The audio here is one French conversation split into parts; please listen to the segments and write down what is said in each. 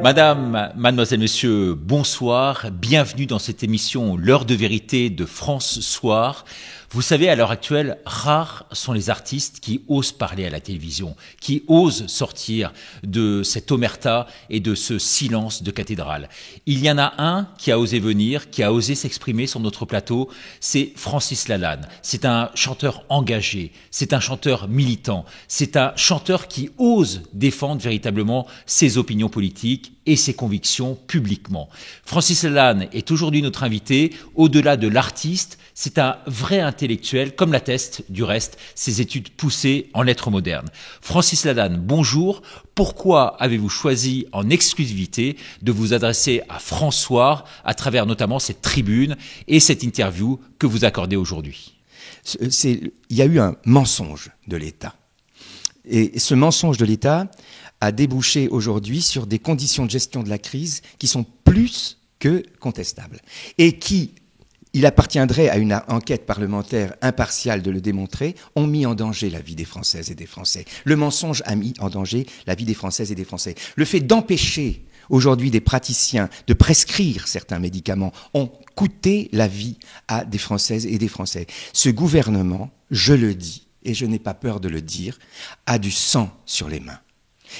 Madame, mademoiselle, messieurs, bonsoir. Bienvenue dans cette émission L'heure de vérité de France Soir. Vous savez, à l'heure actuelle, rares sont les artistes qui osent parler à la télévision, qui osent sortir de cette omerta et de ce silence de cathédrale. Il y en a un qui a osé venir, qui a osé s'exprimer sur notre plateau, c'est Francis Lalanne. C'est un chanteur engagé, c'est un chanteur militant, c'est un chanteur qui ose défendre véritablement ses opinions politiques et ses convictions publiquement. Francis Lalanne est aujourd'hui notre invité. Au-delà de l'artiste, c'est un vrai intellectuel, comme l'attestent du reste ses études poussées en lettres modernes. Francis Lalanne, bonjour. Pourquoi avez-vous choisi en exclusivité de vous adresser à France Soir à travers notamment cette tribune et cette interview que vous accordez aujourd'hui? Il y a eu un mensonge de l'État. Et ce mensonge de l'État a débouché aujourd'hui sur des conditions de gestion de la crise qui sont plus que contestables et qui, il appartiendrait à une enquête parlementaire impartiale de le démontrer, ont mis en danger la vie des Françaises et des Français. Le mensonge a mis en danger la vie des Françaises et des Français. Le fait d'empêcher aujourd'hui des praticiens de prescrire certains médicaments ont coûté la vie à des Françaises et des Français. Ce gouvernement, je le dis, et je n'ai pas peur de le dire, a du sang sur les mains.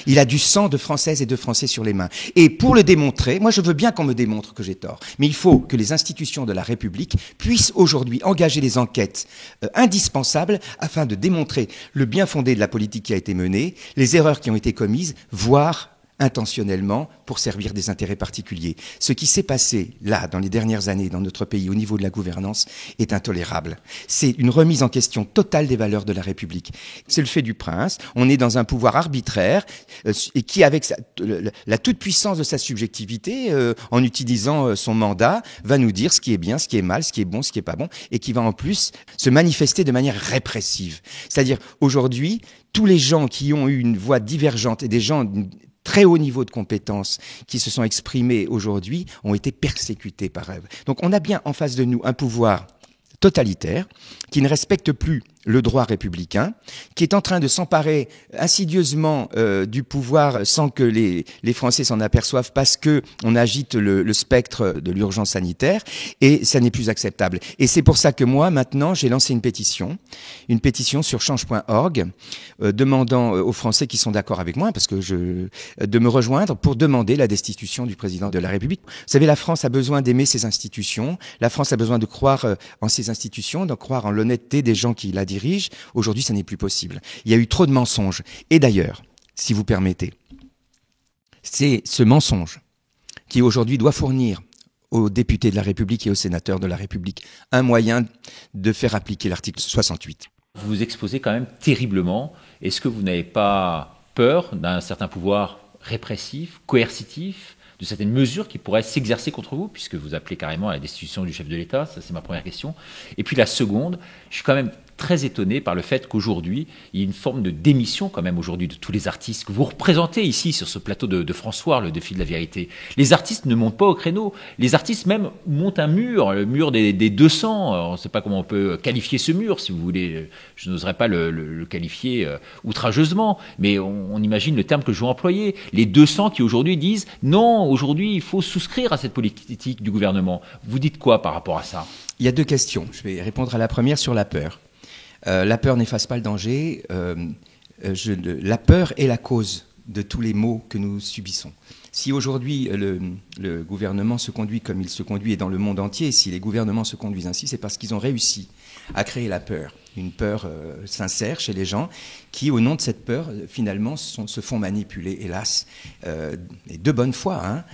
Il a du sang de Françaises et de Français sur les mains. Et pour le démontrer, moi je veux bien qu'on me démontre que j'ai tort, mais il faut que les institutions de la République puissent aujourd'hui engager des enquêtes indispensables afin de démontrer le bien fondé de la politique qui a été menée, les erreurs qui ont été commises, voire intentionnellement pour servir des intérêts particuliers. Ce qui s'est passé là, dans les dernières années, dans notre pays, au niveau de la gouvernance, est intolérable. C'est une remise en question totale des valeurs de la République. C'est le fait du prince. On est dans un pouvoir arbitraire et qui, avec la toute-puissance de sa subjectivité, en utilisant son mandat, va nous dire ce qui est bien, ce qui est mal, ce qui est bon, ce qui est pas bon, et qui va en plus se manifester de manière répressive. C'est-à-dire, aujourd'hui, tous les gens qui ont eu une voix divergente et des gens très haut niveau de compétences qui se sont exprimés aujourd'hui ont été persécutés par eux. Donc on a bien en face de nous un pouvoir totalitaire qui ne respecte plus le droit républicain, qui est en train de s'emparer insidieusement du pouvoir sans que les Français s'en aperçoivent parce que on agite le spectre de l'urgence sanitaire et ça n'est plus acceptable. Et c'est pour ça que moi, maintenant, j'ai lancé une pétition sur change.org demandant aux Français qui sont d'accord avec moi de me rejoindre pour demander la destitution du président de la République. Vous savez, la France a besoin d'aimer ses institutions, la France a besoin de croire en ses institutions, de croire en l'honnêteté des gens qui la dirigent. Aujourd'hui, ça n'est plus possible. Il y a eu trop de mensonges. Et d'ailleurs, si vous permettez, c'est ce mensonge qui aujourd'hui doit fournir aux députés de la République et aux sénateurs de la République un moyen de faire appliquer l'article 68. Vous vous exposez quand même terriblement. Est-ce que vous n'avez pas peur d'un certain pouvoir répressif, coercitif, de certaines mesures qui pourraient s'exercer contre vous, puisque vous appelez carrément à la destitution du chef de l'État? Ça, c'est ma première question. Et puis la seconde, je suis quand même très étonné par le fait qu'aujourd'hui, il y ait une forme de démission quand même aujourd'hui de tous les artistes que vous représentez ici sur ce plateau de France Soir, le défi de la vérité. Les artistes ne montent pas au créneau. Les artistes même montent un mur, le mur des 200. Alors, on ne sait pas comment on peut qualifier ce mur, si vous voulez. Je n'oserais pas le qualifier outrageusement, mais on imagine le terme que je vais employer. Les 200 qui aujourd'hui disent non, aujourd'hui il faut souscrire à cette politique du gouvernement. Vous dites quoi par rapport à ça? Il y a deux questions. Je vais répondre à la première sur la peur. La peur n'efface pas le danger. La peur est la cause de tous les maux que nous subissons. Si aujourd'hui le gouvernement se conduit comme il se conduit et dans le monde entier, si les gouvernements se conduisent ainsi, c'est parce qu'ils ont réussi à créer la peur. Une peur sincère chez les gens qui, au nom de cette peur, finalement, se font manipuler, hélas, et de bonne foi,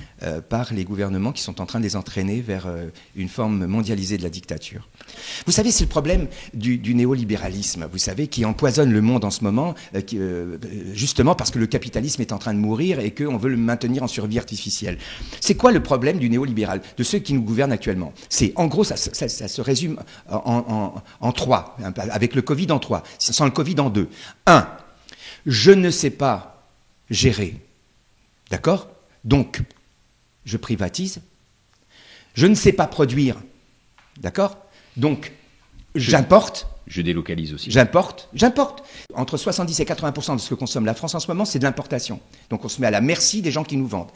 par les gouvernements qui sont en train de les entraîner vers une forme mondialisée de la dictature. Vous savez, c'est le problème du néolibéralisme, vous savez, qui empoisonne le monde en ce moment, justement parce que le capitalisme est en train de mourir et qu'on veut le maintenir en survie artificielle. C'est quoi le problème du néolibéral, de ceux qui nous gouvernent actuellement? C'est, en gros, ça se résume en trois, avec le Covid en 3, sans le Covid en 2. 1. Je ne sais pas gérer. D'accord? Donc, je privatise. Je ne sais pas produire. D'accord? Donc, j'importe. Je délocalise aussi. J'importe. Entre 70 et 80% de ce que consomme la France en ce moment, c'est de l'importation. Donc on se met à la merci des gens qui nous vendent.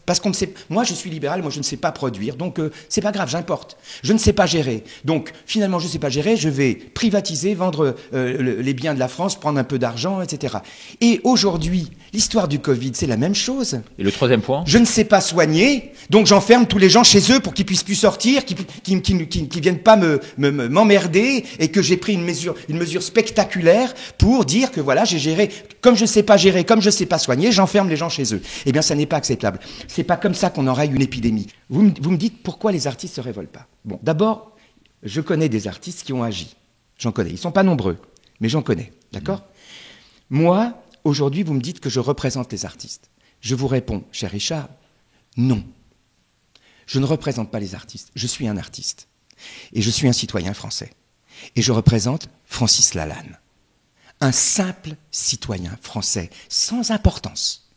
Parce qu'on ne sait. Moi, je suis libéral, moi je ne sais pas produire, donc c'est pas grave, j'importe. Je ne sais pas gérer. Donc finalement, je ne sais pas gérer, je vais privatiser, vendre les biens de la France, prendre un peu d'argent, etc. Et aujourd'hui, l'histoire du Covid, c'est la même chose. Et le troisième point? Je ne sais pas soigner, donc j'enferme tous les gens chez eux pour qu'ils puissent plus sortir, qu'ils viennent pas m'emmerder, et que j'ai pris une mesure spectaculaire pour dire que voilà, j'ai géré. Comme je ne sais pas gérer, comme je ne sais pas soigner, j'enferme les gens chez eux. Eh bien, ça n'est pas acceptable. C'est pas comme ça qu'on enraye une épidémie. Vous me dites pourquoi les artistes se révoltent pas. Bon, d'abord, je connais des artistes qui ont agi. J'en connais. Ils sont pas nombreux, mais j'en connais. D'accord ? Moi, aujourd'hui, vous me dites que je représente les artistes. Je vous réponds, cher Richard, non. Je ne représente pas les artistes. Je suis un artiste. Et je suis un citoyen français. Et je représente Francis Lalanne. Un simple citoyen français, sans importance.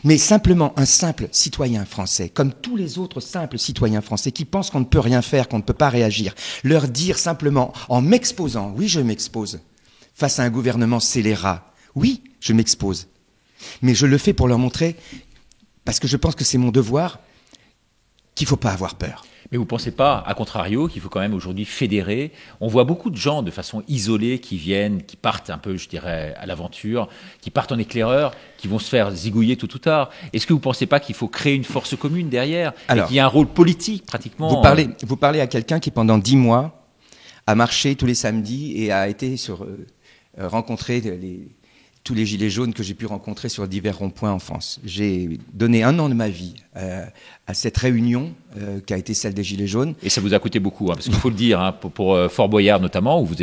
Mais simplement un simple citoyen français, comme tous les autres simples citoyens français qui pensent qu'on ne peut rien faire, qu'on ne peut pas réagir. Leur dire simplement, en m'exposant, oui, je m'expose, face à un gouvernement scélérat, oui, je m'expose. Mais je le fais pour leur montrer, parce que je pense que c'est mon devoir, qu'il ne faut pas avoir peur. Mais vous ne pensez pas, à contrario, qu'il faut quand même aujourd'hui fédérer? On voit beaucoup de gens de façon isolée qui viennent, qui partent un peu, je dirais, à l'aventure, qui partent en éclaireur, qui vont se faire zigouiller tôt ou tard. Est-ce que vous ne pensez pas qu'il faut créer une force commune derrière? Alors, et qu'il y a un rôle politique pratiquement? Vous parlez à quelqu'un qui, pendant 10 mois, a marché tous les samedis et a été rencontrer tous les gilets jaunes que j'ai pu rencontrer sur divers ronds-points en France. J'ai donné 1 an de ma vie à cette réunion qui a été celle des gilets jaunes. Et ça vous a coûté beaucoup, parce qu'il faut le dire, pour Fort Boyard notamment, où vous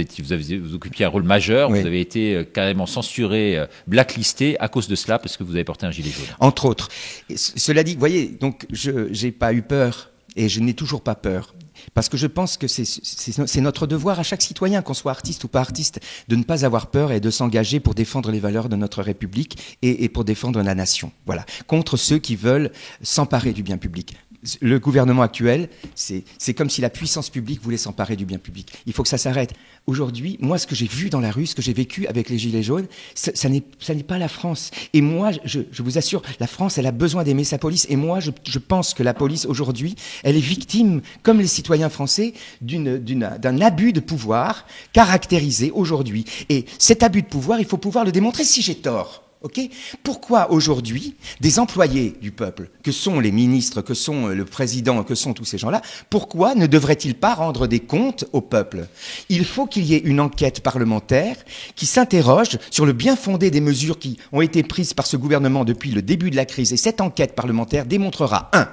occupiez un rôle majeur, oui. Vous avez été carrément censuré, blacklisté à cause de cela, parce que vous avez porté un gilet jaune. Entre autres. Cela dit, vous voyez, donc je n'ai pas eu peur, et je n'ai toujours pas peur. Parce que je pense que c'est notre devoir à chaque citoyen, qu'on soit artiste ou pas artiste, de ne pas avoir peur et de s'engager pour défendre les valeurs de notre République et pour défendre la nation. Voilà. Contre ceux qui veulent s'emparer du bien public. Le gouvernement actuel, c'est comme si la puissance publique voulait s'emparer du bien public. Il faut que ça s'arrête. Aujourd'hui, moi, ce que j'ai vu dans la rue, ce que j'ai vécu avec les Gilets jaunes, ça n'est pas la France. Et moi, je vous assure, la France, elle a besoin d'aimer sa police. Et moi, je pense que la police, aujourd'hui, elle est victime, comme les citoyens français, d'un abus de pouvoir caractérisé aujourd'hui. Et cet abus de pouvoir, il faut pouvoir le démontrer si j'ai tort. Okay ? Pourquoi aujourd'hui, des employés du peuple, que sont les ministres, que sont le président, que sont tous ces gens-là, pourquoi ne devraient-ils pas rendre des comptes au peuple ? Il faut qu'il y ait une enquête parlementaire qui s'interroge sur le bien fondé des mesures qui ont été prises par ce gouvernement depuis le début de la crise. Et cette enquête parlementaire démontrera, 1,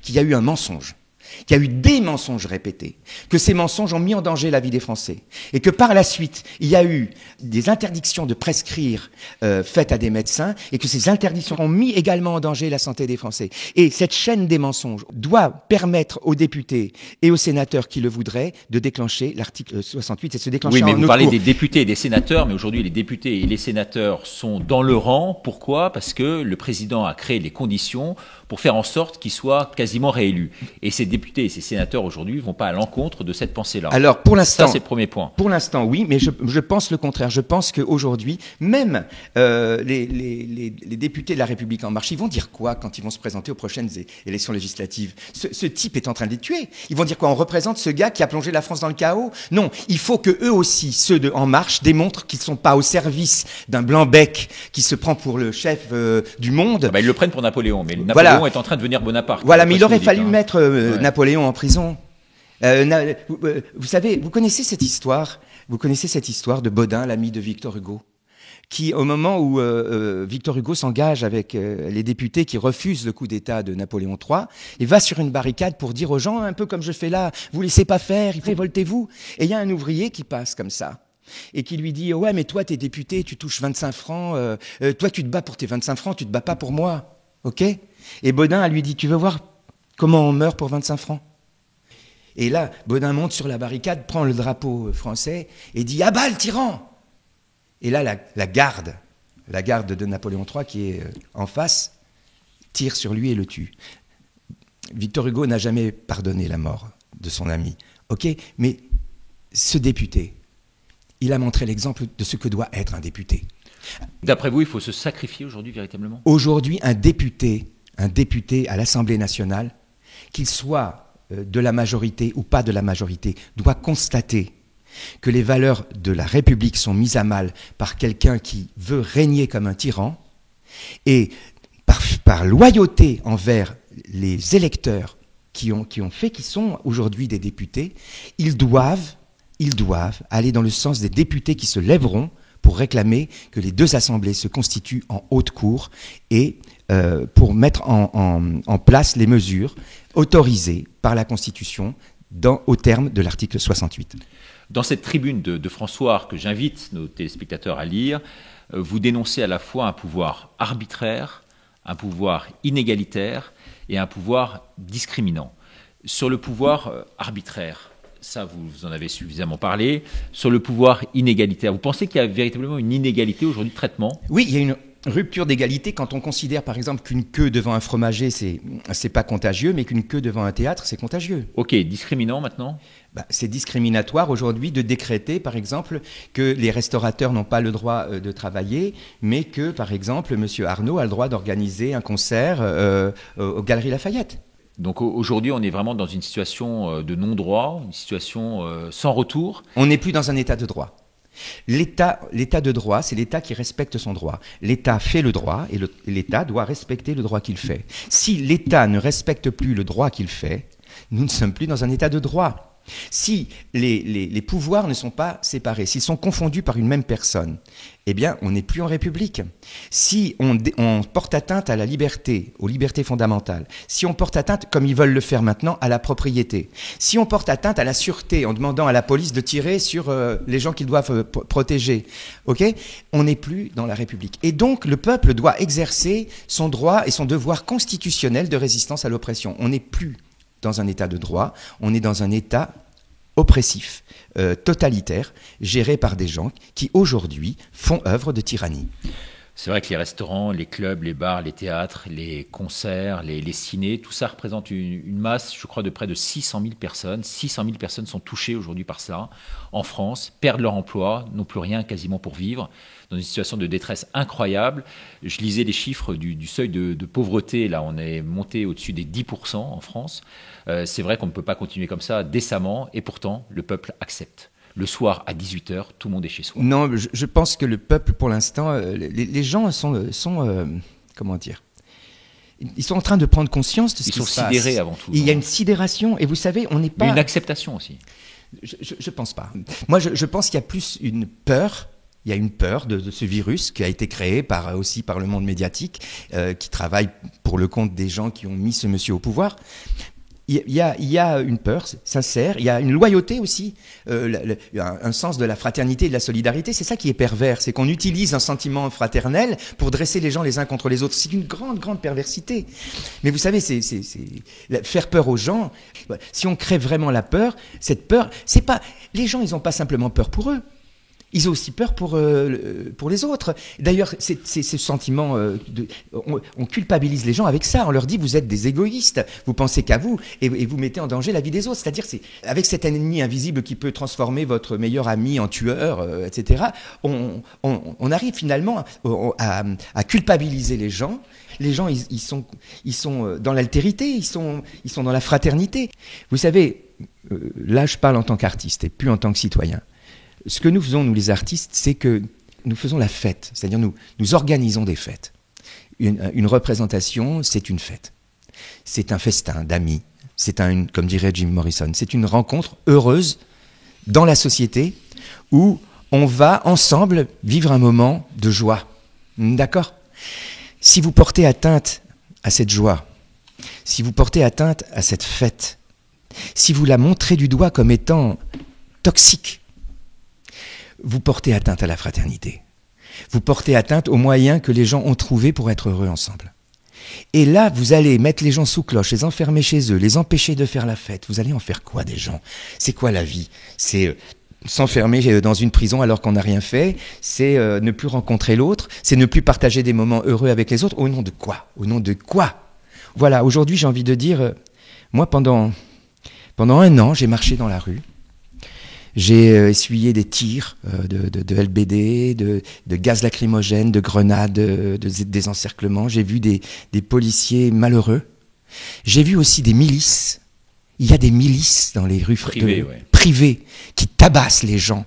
qu'il y a eu un mensonge, qu'il y a eu des mensonges répétés, que ces mensonges ont mis en danger la vie des Français, et que par la suite, il y a eu des interdictions de prescrire faites à des médecins, et que ces interdictions ont mis également en danger la santé des Français. Et cette chaîne des mensonges doit permettre aux députés et aux sénateurs qui le voudraient de déclencher l'article 68 et de se déclencher en Oui, mais vous parlez des députés et des sénateurs, mais aujourd'hui les députés et les sénateurs sont dans le rang. Pourquoi ? Parce que le président a créé les conditions pour faire en sorte qu'ils soient quasiment réélus. Et ces députés et ces sénateurs aujourd'hui ne vont pas à l'encontre de cette pensée-là. Alors, pour l'instant, ça c'est le premier point. Pour l'instant, oui, mais je pense le contraire. Je pense qu'aujourd'hui, même les députés de la République En Marche, ils vont dire quoi quand ils vont se présenter aux prochaines élections législatives ? Ce type est en train de les tuer. Ils vont dire quoi ? On représente ce gars qui a plongé la France dans le chaos ? Non, il faut que eux aussi, ceux de En Marche, démontrent qu'ils ne sont pas au service d'un blanc-bec qui se prend pour le chef du monde. Ils le prennent pour Napoléon, mais Napoléon est en train de devenir Bonaparte. Voilà, mais il aurait fallu mettre Napoléon en prison. Vous savez, vous connaissez cette histoire de Bodin, l'ami de Victor Hugo, qui, au moment où Victor Hugo s'engage avec les députés qui refusent le coup d'État de Napoléon III, il va sur une barricade pour dire aux gens, un peu comme je fais là, vous laissez pas faire, révoltez-vous. Et il y a un ouvrier qui passe comme ça, et qui lui dit, ouais, mais toi, t'es député, tu touches 25 francs, toi, tu te bats pour tes 25 francs, tu te bats pas pour moi, ok ? Et Bodin lui dit, tu veux voir comment on meurt pour 25 francs ? Et là, Bodin monte sur la barricade, prend le drapeau français et dit « À bas le tyran !» Et là, la garde de Napoléon III, qui est en face, tire sur lui et le tue. Victor Hugo n'a jamais pardonné la mort de son ami. Ok, mais ce député, il a montré l'exemple de ce que doit être un député. D'après vous, il faut se sacrifier aujourd'hui véritablement ? Aujourd'hui, un député à l'Assemblée nationale, qu'il soit de la majorité ou pas de la majorité, doit constater que les valeurs de la République sont mises à mal par quelqu'un qui veut régner comme un tyran, et par loyauté envers les électeurs qui sont aujourd'hui des députés, ils doivent aller dans le sens des députés qui se lèveront pour réclamer que les deux assemblées se constituent en haute cour et pour mettre en place les mesures autorisées par la Constitution au terme de l'article 68. Dans cette tribune de François que j'invite nos téléspectateurs à lire, vous dénoncez à la fois un pouvoir arbitraire, un pouvoir inégalitaire et un pouvoir discriminant. Sur le pouvoir arbitraire, ça vous en avez suffisamment parlé. Sur le pouvoir inégalitaire, vous pensez qu'il y a véritablement une inégalité aujourd'hui de traitement ? Oui, il y a une rupture d'égalité quand on considère par exemple qu'une queue devant un fromager c'est pas contagieux, mais qu'une queue devant un théâtre c'est contagieux. Ok, discriminant maintenant ? C'est discriminatoire aujourd'hui de décréter par exemple que les restaurateurs n'ont pas le droit de travailler, mais que par exemple M. Arnaud a le droit d'organiser un concert aux Galeries Lafayette. Donc aujourd'hui on est vraiment dans une situation de non-droit, une situation sans retour. On n'est plus dans un état de droit. L'État de droit, c'est l'État qui respecte son droit. L'État fait le droit et l'État doit respecter le droit qu'il fait. Si l'État ne respecte plus le droit qu'il fait, nous ne sommes plus dans un État de droit. Si les pouvoirs ne sont pas séparés, s'ils sont confondus par une même personne, eh bien, on n'est plus en République. Si on porte atteinte à la liberté, aux libertés fondamentales, si on porte atteinte, comme ils veulent le faire maintenant, à la propriété, si on porte atteinte à la sûreté en demandant à la police de tirer sur les gens qu'ils doivent protéger, on n'est plus dans la République. Et donc, le peuple doit exercer son droit et son devoir constitutionnel de résistance à l'oppression. On n'est plus dans un état de droit, on est dans un état oppressif, totalitaire, géré par des gens qui aujourd'hui font œuvre de tyrannie. C'est vrai que les restaurants, les clubs, les bars, les théâtres, les concerts, les cinés, tout ça représente une masse, je crois, de près de 600 000 personnes. 600 000 personnes sont touchées aujourd'hui par ça en France, perdent leur emploi, n'ont plus rien quasiment pour vivre, dans une situation de détresse incroyable. Je lisais les chiffres du seuil de pauvreté, là on est monté au-dessus des 10% en France. C'est vrai qu'on ne peut pas continuer comme ça décemment, et pourtant le peuple accepte. Le soir à 18h, tout le monde est chez soi. Non, je pense que le peuple, pour l'instant, les gens sont comment dire, ils sont en train de prendre conscience de ce qui se passe. Ils sont sidérés avant tout. Il y a une sidération, et vous savez, on n'est pas... Mais une acceptation aussi. Je pense pas. Moi, je pense qu'il y a plus une peur. Il y a une peur de ce virus qui a été créé aussi par le monde médiatique, qui travaille pour le compte des gens qui ont mis ce monsieur au pouvoir. Il y a une peur sincère, il y a une loyauté aussi, un sens de la fraternité et de la solidarité. C'est ça qui est pervers, c'est qu'on utilise un sentiment fraternel pour dresser les gens les uns contre les autres. C'est une grande, grande perversité. Mais vous savez, c'est faire peur aux gens. Si on crée vraiment la peur, cette peur, c'est pas... Les gens, ils n'ont pas simplement peur pour eux. Ils ont aussi peur pour les autres. D'ailleurs, c'est ce sentiment, on culpabilise les gens avec ça. On leur dit, vous êtes des égoïstes, vous pensez qu'à vous, et vous mettez en danger la vie des autres. C'est-à-dire, c'est avec cet ennemi invisible qui peut transformer votre meilleur ami en tueur, etc., on arrive finalement à culpabiliser les gens. Les gens, ils sont dans l'altérité, ils sont dans la fraternité. Vous savez, là, je parle en tant qu'artiste et plus en tant que citoyen. Ce que nous faisons, nous les artistes, c'est que nous faisons la fête. C'est-à-dire nous organisons des fêtes. Une représentation, c'est une fête. C'est un festin d'amis. Comme dirait Jim Morrison, c'est une rencontre heureuse dans la société où on va ensemble vivre un moment de joie. D'accord ? Si vous portez atteinte à cette joie, si vous portez atteinte à cette fête, si vous la montrez du doigt comme étant toxique, vous portez atteinte à la fraternité. Vous portez atteinte aux moyens que les gens ont trouvés pour être heureux ensemble. Et là, vous allez mettre les gens sous cloche, les enfermer chez eux, les empêcher de faire la fête. Vous allez en faire quoi des gens ? C'est quoi la vie ? C'est s'enfermer dans une prison alors qu'on n'a rien fait, c'est ne plus rencontrer l'autre, c'est ne plus partager des moments heureux avec les autres. Au nom de quoi ? Au nom de quoi ? Voilà, aujourd'hui j'ai envie de dire, moi pendant un an, j'ai marché dans la rue. J'ai essuyé des tirs de LBD, de gaz lacrymogène, de grenades, des encerclements. J'ai vu des policiers malheureux. J'ai vu aussi des milices. Il y a des milices dans les rues privées qui tabassent les gens,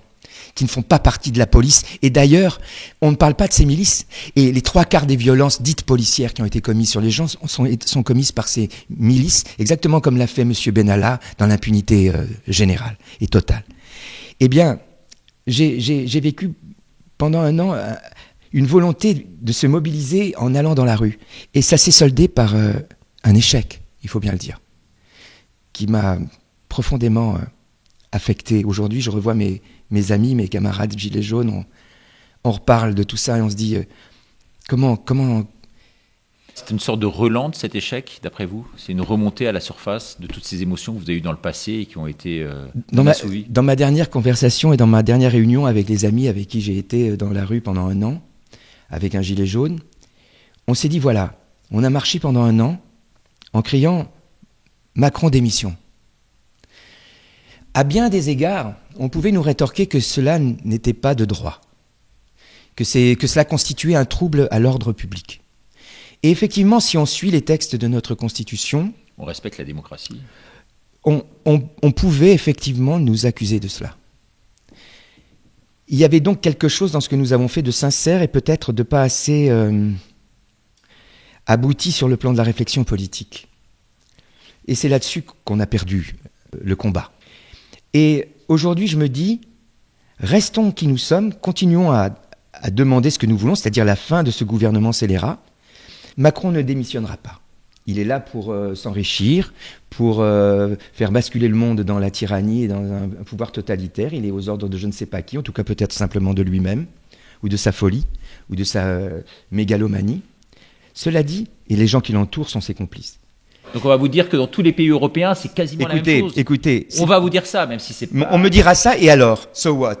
qui ne font pas partie de la police. Et d'ailleurs, on ne parle pas de ces milices. Et les 3/4 des violences dites policières qui ont été commises sur les gens sont commises par ces milices, exactement comme l'a fait M. Benalla dans l'impunité générale et totale. Eh bien, j'ai vécu pendant un an une volonté de se mobiliser en allant dans la rue. Et ça s'est soldé par un échec, il faut bien le dire, qui m'a profondément affecté. Aujourd'hui, je revois mes amis, mes camarades gilets jaunes, on reparle de tout ça et on se dit comment... C'est une sorte de relent de cet échec, d'après vous? C'est une remontée à la surface de toutes ces émotions que vous avez eues dans le passé et qui ont été assouvies? Dans ma dernière conversation et dans ma dernière réunion avec les amis avec qui j'ai été dans la rue pendant un an, avec un gilet jaune, on s'est dit voilà, on a marché pendant un an en criant « Macron démission ». À bien des égards, on pouvait nous rétorquer que cela n'était pas de droit, que cela constituait un trouble à l'ordre public. Et effectivement, si on suit les textes de notre Constitution... On respecte la démocratie. On pouvait effectivement nous accuser de cela. Il y avait donc quelque chose dans ce que nous avons fait de sincère et peut-être de pas assez abouti sur le plan de la réflexion politique. Et c'est là-dessus qu'on a perdu le combat. Et aujourd'hui, je me dis, restons qui nous sommes, continuons à demander ce que nous voulons, c'est-à-dire la fin de ce gouvernement scélérat. Macron ne démissionnera pas. Il est là pour s'enrichir, pour faire basculer le monde dans la tyrannie et dans un pouvoir totalitaire. Il est aux ordres de je ne sais pas qui, en tout cas peut-être simplement de lui-même, ou de sa folie, ou de sa mégalomanie. Cela dit, et les gens qui l'entourent sont ses complices. Donc on va vous dire que dans tous les pays européens, c'est quasiment la même chose. Écoutez, on va vous dire ça, même si c'est pas... On me dira ça, et alors? So what?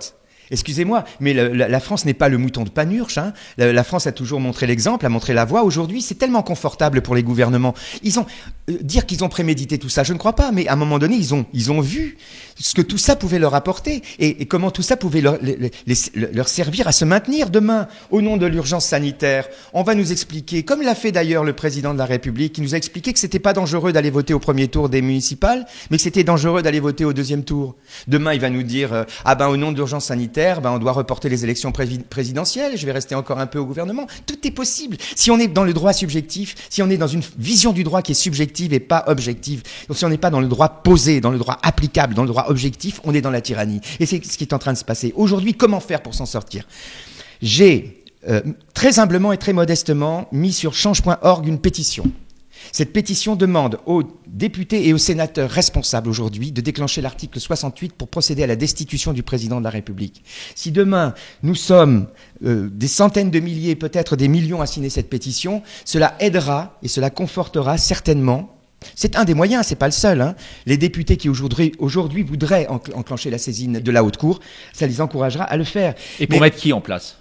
Excusez-moi, mais la France n'est pas le mouton de Panurge. Hein. La France a toujours montré l'exemple, a montré la voie. Aujourd'hui, c'est tellement confortable pour les gouvernements. Ils ont dire qu'ils ont prémédité tout ça, je ne crois pas. Mais à un moment donné, ils ont vu ce que tout ça pouvait leur apporter et comment tout ça pouvait leur servir à se maintenir demain. Au nom de l'urgence sanitaire, on va nous expliquer, comme l'a fait d'ailleurs le président de la République, qui nous a expliqué que c'était pas dangereux d'aller voter au premier tour des municipales, mais que c'était dangereux d'aller voter au deuxième tour. Demain, il va nous dire au nom de l'urgence sanitaire, on doit reporter les élections présidentielles, je vais rester encore un peu au gouvernement. Tout est possible. Si on est dans le droit subjectif, si on est dans une vision du droit qui est subjective et pas objective, donc si on n'est pas dans le droit posé, dans le droit applicable, dans le droit objectif, on est dans la tyrannie. Et c'est ce qui est en train de se passer. Aujourd'hui, comment faire pour s'en sortir? J'ai très humblement et très modestement mis sur change.org une pétition. Cette pétition demande aux députés et aux sénateurs responsables aujourd'hui de déclencher l'article 68 pour procéder à la destitution du président de la République. Si demain, nous sommes des centaines de milliers, peut-être des millions à signer cette pétition, cela aidera et cela confortera certainement. C'est un des moyens, c'est pas le seul. Hein. Les députés qui aujourd'hui voudraient enclencher la saisine de la Haute Cour, ça les encouragera à le faire. Et pour mettre qui en place?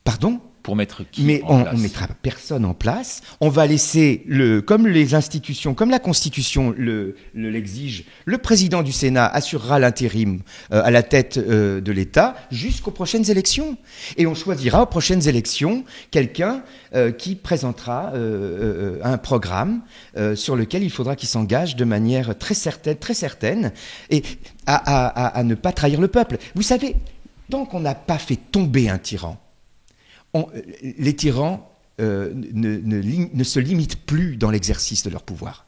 Pardon? Pour mettre qui Mais en place? On ne mettra personne en place. On va laisser, comme les institutions, comme la Constitution l'exige, le président du Sénat assurera l'intérim à la tête de l'État jusqu'aux prochaines élections. Et on choisira aux prochaines élections quelqu'un qui présentera un programme sur lequel il faudra qu'il s'engage de manière très certaine et à ne pas trahir le peuple. Vous savez, tant qu'on n'a pas fait tomber un tyran, les tyrans ne se limitent plus dans l'exercice de leur pouvoir.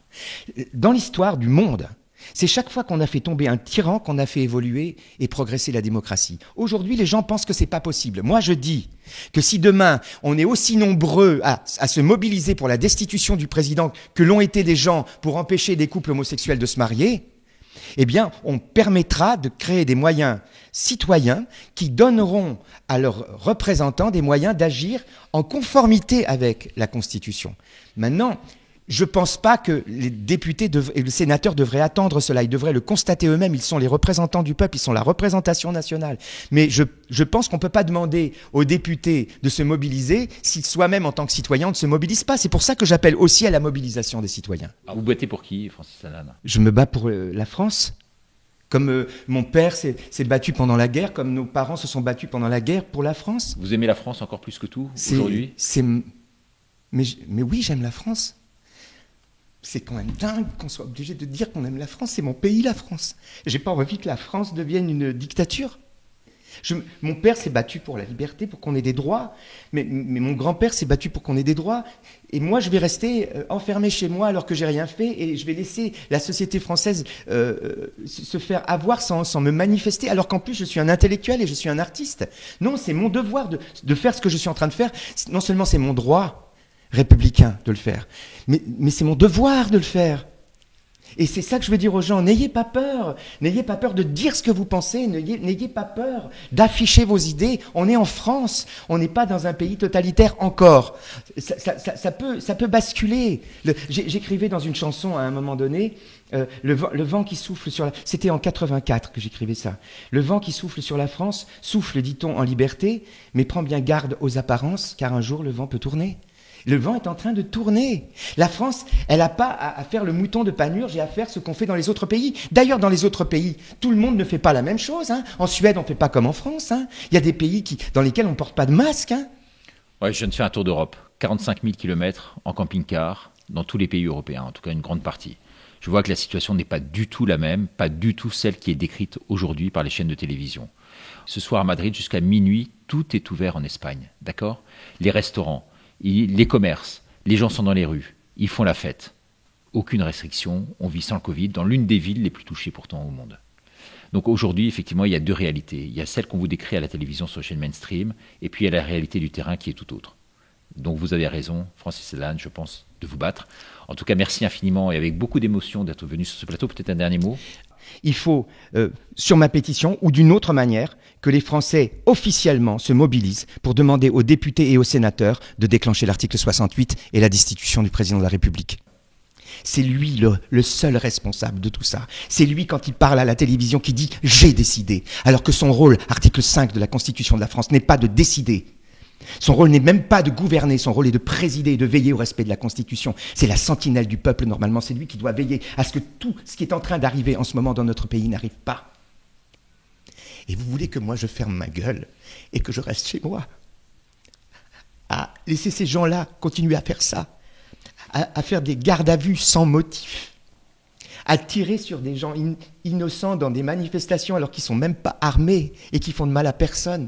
Dans l'histoire du monde, c'est chaque fois qu'on a fait tomber un tyran qu'on a fait évoluer et progresser la démocratie. Aujourd'hui, les gens pensent que c'est pas possible. Moi, je dis que si demain, on est aussi nombreux à se mobiliser pour la destitution du président que l'ont été des gens pour empêcher des couples homosexuels de se marier, eh bien, on permettra de créer des moyens citoyens qui donneront à leurs représentants des moyens d'agir en conformité avec la Constitution. Maintenant, je ne pense pas que les députés et les sénateurs devraient attendre cela. Ils devraient le constater eux-mêmes. Ils sont les représentants du peuple, ils sont la représentation nationale. Mais je pense qu'on ne peut pas demander aux députés de se mobiliser si soi-même, en tant que citoyen, on ne se mobilise pas. C'est pour ça que j'appelle aussi à la mobilisation des citoyens. Alors vous battez pour qui, Francis Lalanne? Je me bats pour la France, comme mon père s'est battu pendant la guerre, comme nos parents se sont battus pendant la guerre pour la France. Vous aimez la France encore plus que tout aujourd'hui? Mais oui, j'aime la France. C'est quand même dingue qu'on soit obligé de dire qu'on aime la France. C'est mon pays, la France. J'ai pas envie que la France devienne une dictature. Mon père s'est battu pour la liberté, pour qu'on ait des droits. Mais mon grand-père s'est battu pour qu'on ait des droits. Et moi, je vais rester enfermé chez moi alors que j'ai rien fait. Et je vais laisser la société française se faire avoir sans me manifester. Alors qu'en plus, je suis un intellectuel et je suis un artiste. Non, c'est mon devoir de faire ce que je suis en train de faire. Non seulement c'est mon droit républicain de le faire, mais c'est mon devoir de le faire. Et c'est ça que je veux dire aux gens, n'ayez pas peur de dire ce que vous pensez, n'ayez pas peur d'afficher vos idées. On est en France, on n'est pas dans un pays totalitaire encore. Ça peut basculer. J'écrivais dans une chanson à un moment donné, le vent qui souffle sur la... C'était en 84 que j'écrivais ça. Le vent qui souffle sur la France souffle, dit-on, en liberté, mais prends bien garde aux apparences, car un jour le vent peut tourner. Le vent est en train de tourner. La France, elle n'a pas à faire le mouton de Panurge et à faire ce qu'on fait dans les autres pays. D'ailleurs, dans les autres pays, tout le monde ne fait pas la même chose. Hein. En Suède, on ne fait pas comme en France. Hein. Il y a des pays dans lesquels on ne porte pas de masque. Hein. Ouais, je viens de faire un tour d'Europe. 45 000 km en camping-car dans tous les pays européens, en tout cas une grande partie. Je vois que la situation n'est pas du tout la même, pas du tout celle qui est décrite aujourd'hui par les chaînes de télévision. Ce soir à Madrid, jusqu'à minuit, tout est ouvert en Espagne. D'accord ? Les restaurants, les commerces, les gens sont dans les rues, ils font la fête. Aucune restriction, on vit sans le Covid dans l'une des villes les plus touchées pourtant au monde. Donc aujourd'hui, effectivement, il y a deux réalités. Il y a celle qu'on vous décrit à la télévision sur les chaînes mainstream, et puis il y a la réalité du terrain qui est tout autre. Donc vous avez raison, Francis Lalanne, je pense, de vous battre. En tout cas, merci infiniment et avec beaucoup d'émotion d'être venu sur ce plateau. Peut-être un dernier mot? Il faut, sur ma pétition ou d'une autre manière, que les Français officiellement se mobilisent pour demander aux députés et aux sénateurs de déclencher l'article 68 et la destitution du président de la République. C'est lui le seul responsable de tout ça. C'est lui, quand il parle à la télévision, qui dit « j'ai décidé », alors que son rôle, article 5 de la Constitution de la France, n'est pas de décider. Son rôle n'est même pas de gouverner, son rôle est de présider et de veiller au respect de la Constitution. C'est la sentinelle du peuple, normalement, c'est lui qui doit veiller à ce que tout ce qui est en train d'arriver en ce moment dans notre pays n'arrive pas. Et vous voulez que moi je ferme ma gueule et que je reste chez moi, à laisser ces gens-là continuer à faire ça, à faire des gardes à vue sans motif, à tirer sur des gens innocents dans des manifestations alors qu'ils ne sont même pas armés et qui font de mal à personne,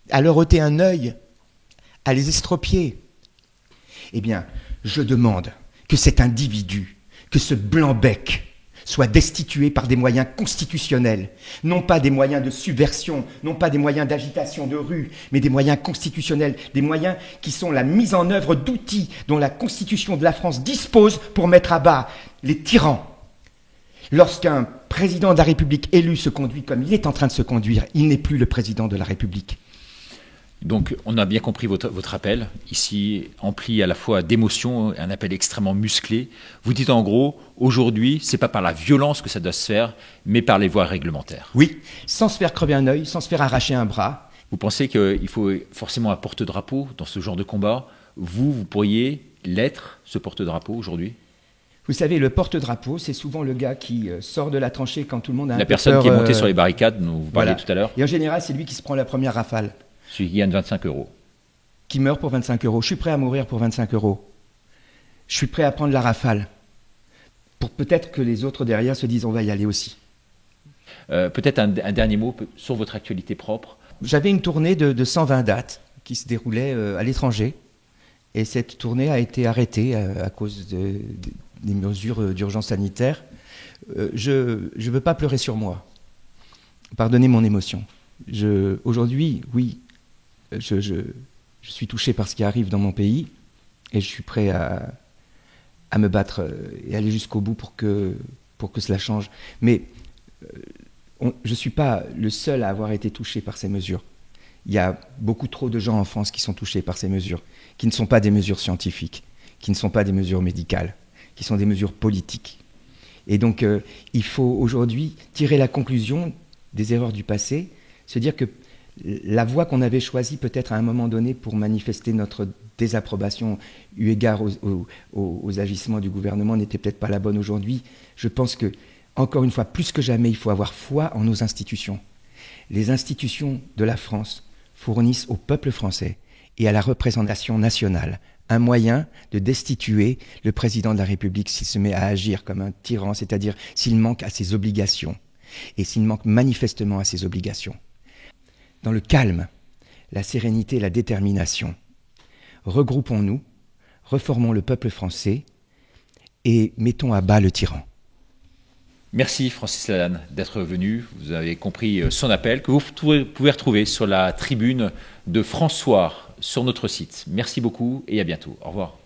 à leur ôter un œil, à les estropier. Eh bien, je demande que cet individu, que ce blanc-bec, soit destitué par des moyens constitutionnels, non pas des moyens de subversion, non pas des moyens d'agitation de rue, mais des moyens constitutionnels, des moyens qui sont la mise en œuvre d'outils dont la Constitution de la France dispose pour mettre à bas les tyrans. Lorsqu'un président de la République élu se conduit comme il est en train de se conduire, il n'est plus le président de la République. Donc, on a bien compris votre appel, ici empli à la fois d'émotion, un appel extrêmement musclé. Vous dites en gros, aujourd'hui, c'est pas par la violence que ça doit se faire, mais par les voies réglementaires. Oui, sans se faire crever un œil, sans se faire arracher un bras. Vous pensez qu'il faut forcément un porte-drapeau dans ce genre de combat? Vous pourriez l'être, ce porte-drapeau, aujourd'hui? Vous savez, le porte-drapeau, c'est souvent le gars qui sort de la tranchée quand tout le monde a un peu peur. La personne qui est montée sur les barricades, dont vous parliez tout à l'heure. Et en général, c'est lui qui se prend la première rafale. Celui qui gagne 25 €. Qui meurt pour 25 €. Je suis prêt à mourir pour 25 €. Je suis prêt à prendre la rafale. Pour peut-être que les autres derrière se disent on va y aller aussi. Peut-être un dernier mot sur votre actualité propre. J'avais une tournée de 120 dates qui se déroulait à l'étranger. Et cette tournée a été arrêtée à cause des mesures d'urgence sanitaire. Je ne veux pas pleurer sur moi. Pardonnez mon émotion. Aujourd'hui, oui, je suis touché par ce qui arrive dans mon pays et je suis prêt à me battre et aller jusqu'au bout pour que cela change. Mais je ne suis pas le seul à avoir été touché par ces mesures. Il y a beaucoup trop de gens en France qui sont touchés par ces mesures, qui ne sont pas des mesures scientifiques, qui ne sont pas des mesures médicales, qui sont des mesures politiques. Et donc, il faut aujourd'hui tirer la conclusion des erreurs du passé, se dire que la voie qu'on avait choisie peut-être à un moment donné pour manifester notre désapprobation eu égard aux agissements du gouvernement n'était peut-être pas la bonne aujourd'hui. Je pense que Encore une fois, plus que jamais, il faut avoir foi en nos institutions. Les institutions de la France fournissent au peuple français et à la représentation nationale un moyen de destituer le président de la République s'il se met à agir comme un tyran, c'est-à-dire s'il manque à ses obligations, et s'il manque manifestement à ses obligations. Dans le calme, la sérénité et la détermination, regroupons-nous, reformons le peuple français et mettons à bas le tyran. Merci Francis Lalanne d'être venu. Vous avez compris son appel que vous pouvez retrouver sur la tribune de France Soir sur notre site. Merci beaucoup et à bientôt. Au revoir.